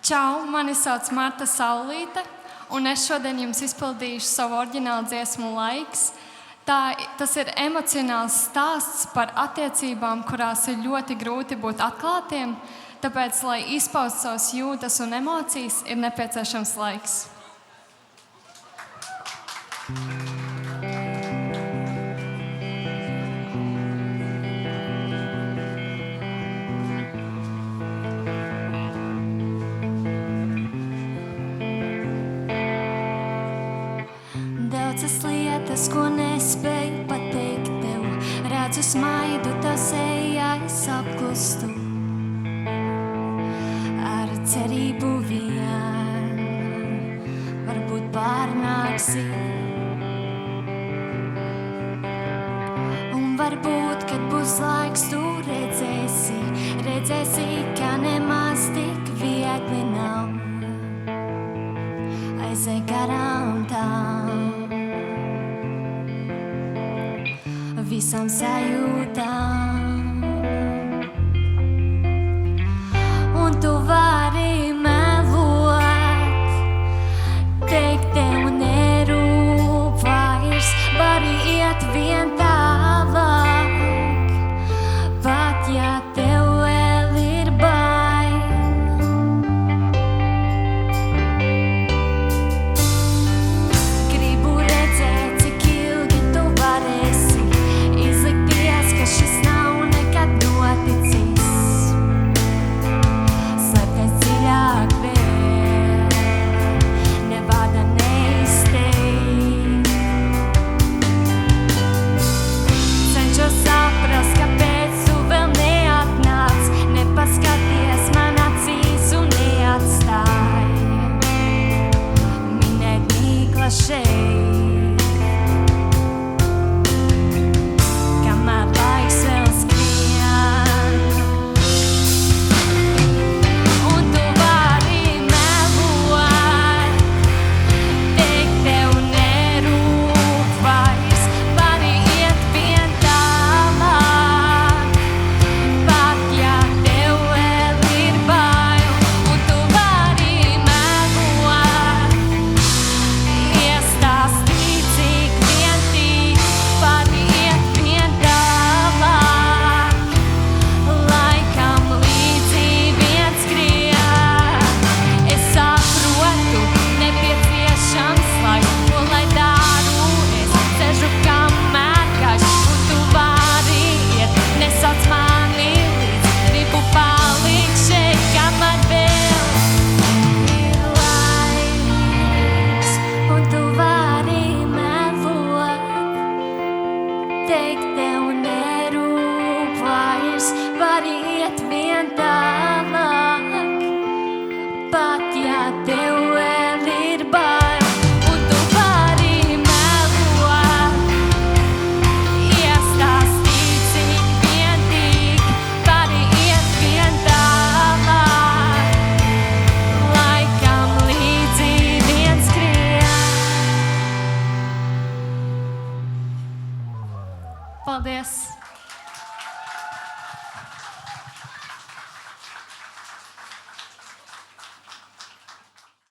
Čau, mani sauc Marta Saulīte, un es šodien jums izpildīšu savu oriģinālu dziesmu Laiks. Tas ir emocionāls stāsts par attiecībām, kurās ir ļoti grūti būt atklātiem, tāpēc, lai izpaustu savas jūtas un emocijas, ir nepieciešams laiks. Daudzas lietas, ko nespēju pateikt tev, redzu smaidu tev sejā, es apklustu. Ar cerību vien, varbūt pārnāksi. Un varbūt, kad būs laiks, tu redzēsi, ka nemaz tik viegli nav. Aizej garām tām visam sajūtām, un tu vari melot, teikt tev nerūp vairs, vari iet vien tālāk, pat ja tev vēl ir bail. Gribu redzēt, cik ilgi tu varēsi izlikties, ka šis nav nekad noticis. Slēpties dziļāk vēl, ne vārda neizteikt. Cenšos saprast, kāpēc tu vēl neatnāc, nepaskaties man acīs un neatstāj. Minēt mīkla šeit, kamēr laiks vēl skrien. Un tu vari melot, teikt tev nerūp vairs, vari iet vien tālāk, pat ja tev vēl ir bail. Un tu vari melot, iestāstīt, cik vien tik, vari iet vien tālāk, laikam līdzi vien skrien. Es saprotu, nepieciešams laiks, ko lai daru, es ceļu kamēr gaiš, un tu vari iet, nesauc mani līdz, gribu palikt šeit, kamēr vēl ir laiks. Un tu vari melot, teikt tev nerūp vairs, vari iet vien tālāk, pat ja tev vēl ir bail. Un tu vari melot, iestāstīt, cik vien tik, vari iet vien tālāk, laikam līdzi vien skrien. Paldies!